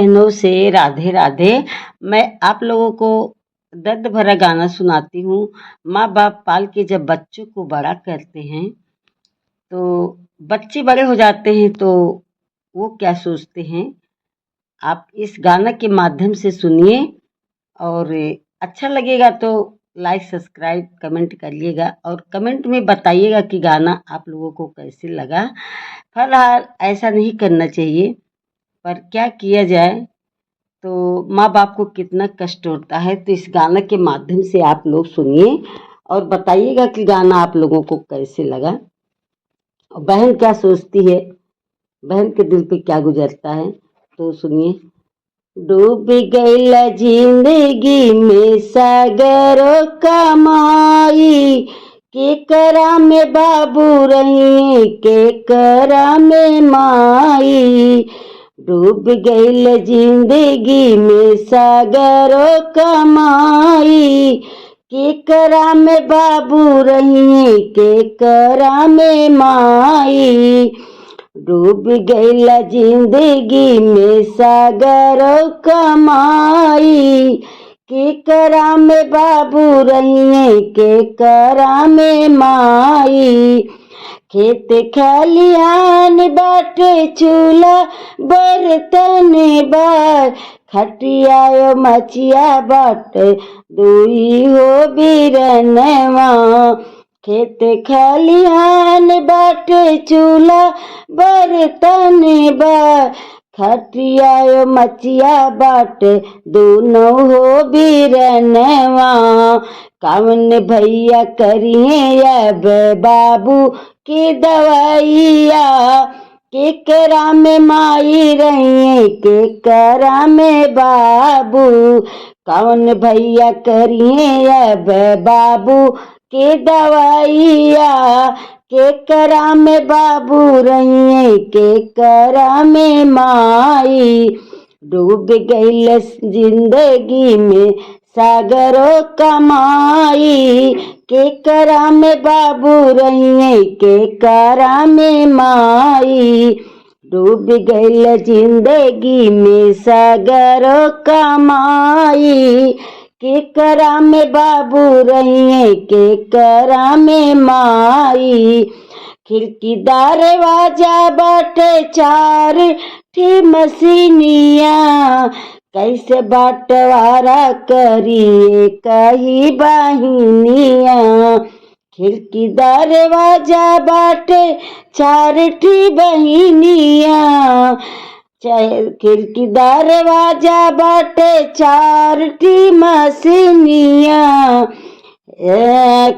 बहनों से राधे राधे। मैं आप लोगों को दर्द भरा गाना सुनाती हूँ। माँ बाप पाल के जब बच्चों को बड़ा करते हैं तो बच्चे बड़े हो जाते हैं तो वो क्या सोचते हैं, आप इस गाना के माध्यम से सुनिए और अच्छा लगेगा तो लाइक सब्सक्राइब कमेंट करिएगा और कमेंट में बताइएगा कि गाना आप लोगों को कैसे लगा। फिलहाल ऐसा नहीं करना चाहिए, पर क्या किया जाए, तो माँ बाप को कितना कष्ट होता है। तो इस गाना के माध्यम से आप लोग सुनिए और बताइएगा कि गाना आप लोगों को कैसे लगा और बहन क्या सोचती है, बहन के दिल पे क्या गुजरता है, तो सुनिए। डूब गईला जिंदगी में सागरों का माई, के करा में बाबू रही के करा में माई। डूब गईल जिंदगी में सागरों का माई, के करा में बाबू रही के करा में माई। डूब गईला जिंदगी में सागरों का माई, के करा में बाबू रही के करा में माई। खेत खलियान बाटे चूल्हा बर्तन बार, खटिया मचिया बाटे दुई हो बिरनवा। खेत खलियान बाटे चूल्हा बर्तन बार, खटिया मचिया बाटे दोनों हो बिरनवा। कौन भैया करिए अब बाबू की दवाइया, के करा में माई रही के करा में बाबू। कौन भैया करिए अब बाबू के दवाइया, के करा में बाबू रही के करा में माई। डूब गईल जिंदगी में सागरों का माई, के करा में बाबू रही के करा में माई। डूब गईल जिंदगी में सागरों का माई, के करा में बाबू रही के करा में माई। खिड़की दरवाजा बाटे चार ठी मसीनिया, कैसे बंटवारा करिए कही बहिनिया। खिड़की दरवाजा बाटे चार ठी बहिनिया, खिड़की दरवाजा बाटे चार ठी मसीनिया।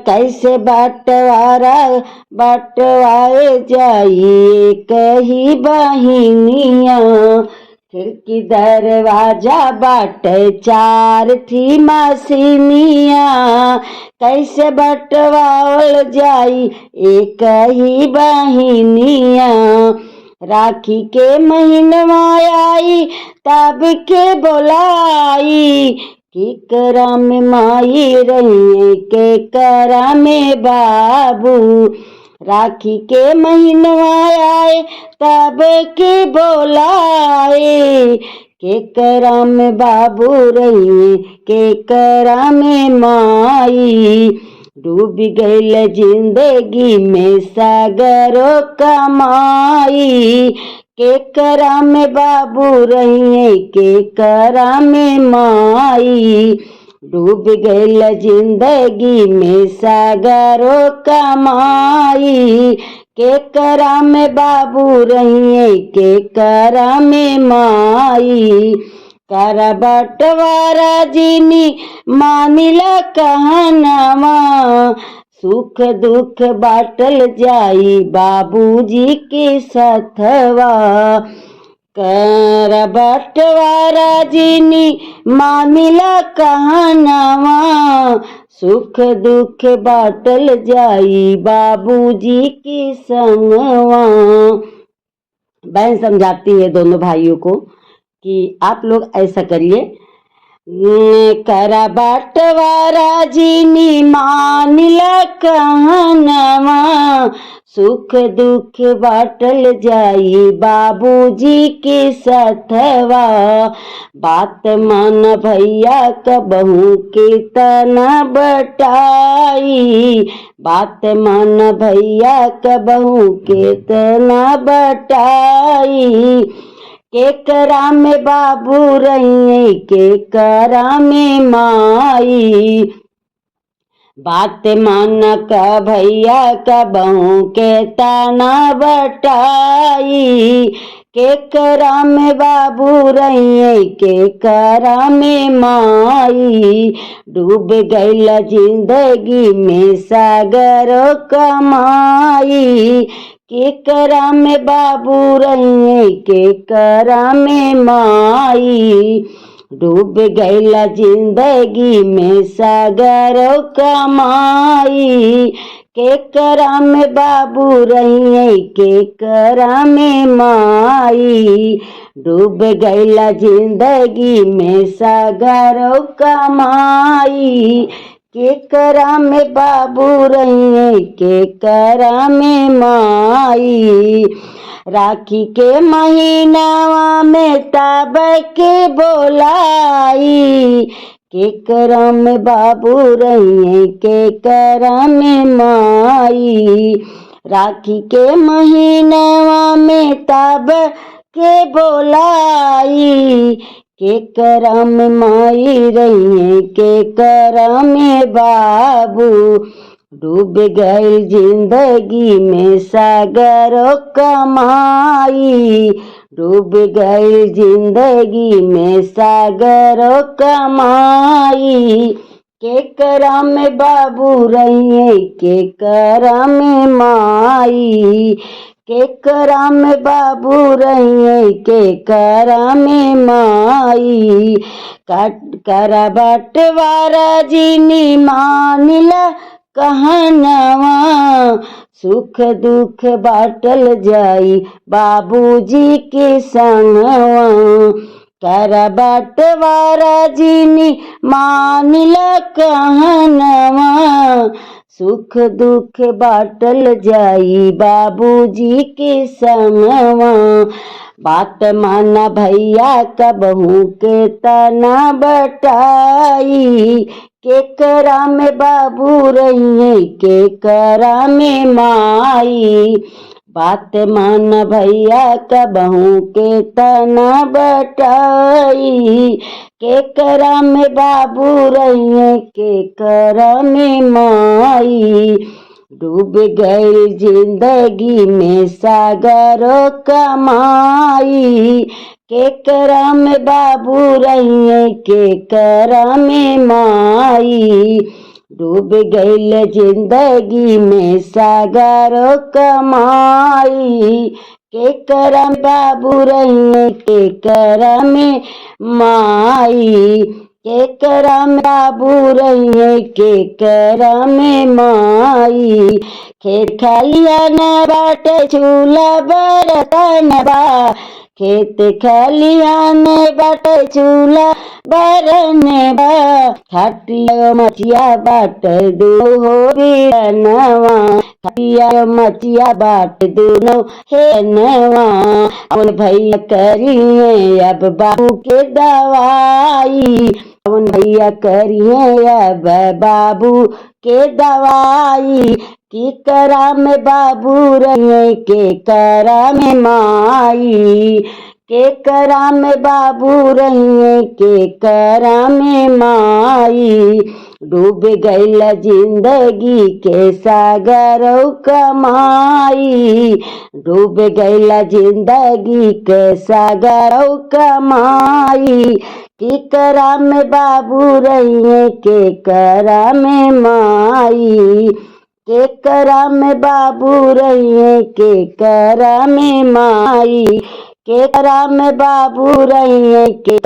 कैसे बंटवाए जाइए कही बहिनिया। खिड़की दरवाजा बाटे चार थी मसीनिया, कैसे बंटवाल जाई एक ही बहिनिया। राखी के महीनवा आई तब के बोलाई, के करा में माई रही के करा में बाबू। राखी के महीनवा आए तब के बोलाए, के करा में बाबू रही के करा में माई। डूब गईल जिंदगी में सागरों का माई, के करा में बाबू रही के करा में माई। डूब गईल जिंदगी में सागरों का माई, के करा में बाबू रही के करा में माई। करा बंटवारा जीनी मानिला कहनावा, सुख दुख बाटल जाई बाबूजी के साथवा। कर बंटवारा जीनी मानिला कहनावा, सुख दुख बाटल जाई बाबूजी के संगवा। बहन समझाती है दोनों भाइयों को कि आप लोग ऐसा करिए। करा बंटवारा जीनी मानिला कहनावा, सुख दुख बाटल जाई बाबूजी के साथवा। बात मान भैया कबहू के तना बटाई। बात मान भैया कबहू के तना बटाई। केकरा में बाबू रही केकरा में माई। बात मान का भैया कबहू के तना बटाई। केकरा में बाबू रही केकरा में माई। डूब गईल जिंदगी में सागर कमाई। केकरा में बाबू रही केकरा में माई। डूब गईल जिंदगी में सागर कमाई। केकरा में बाबू रही केकरा में माई। डूब गईल जिंदगी में सागर कमाई। केकरा में बाबू रही केकरा में माई। राखी के महीनावा में तब के बोलाई। केकरा में बाबू रही केकरा में माई। राखी के महीनावा में तब के बोलाई। केकरा में माई रही केकरा में बाबू। डूब गई जिंदगी में सागर कमाई। डूब गई जिंदगी में सागर कमाई। केकरा में बाबू रही केकरा में माई। केकरा में बाबू रही केकरा में माई। करा बटवारा जिनी मानिला कहनवा। सुख दुख बाटल जाई बाबूजी के संगवा। करा बटवारा जिनी मानिला कहनवा। सुख दुख बाटल जाई बाबूजी के संगवा। बात माना भैया कबहू के तना बटाई। केकरा में बाबू रही केकरा में माई। बात मान भैया कबहू के तना बटाई। केकरा में बाबू रही केकरा में माई। डूब गई जिंदगी में सागर कमाई। केकरा में बाबू रही केकरा में माई। डूब गई जिंदगी में सागर कमाई। केकरा में बाबू रही केकरा में माई। केकरा में बाबू रही केकरा में माई। खेत खलियान बाटे चूल्हा बर्तन बा। खेत खलियान बाटे चूल्हा बरन बा। खटिया मचिया बाटे दूहो बिरनवा। खटिया मचिया बाटे दूनो हेनवा। अपन भैया करिए अब बाबू के दवाई। अपन भैया करिए अब बाबू के दवाई। केकरा में बाबू रही केकरा में माई। केकरा में बाबू रही केकरा में माई। डूब गईल जिंदगी के सागर कमाई। डूब गईल जिंदगी के सागर कमाई। केकरा में बाबू रही केकरा में माई। केकरा में बाबू रही केकरा में माई। केकरा में बाबू रही के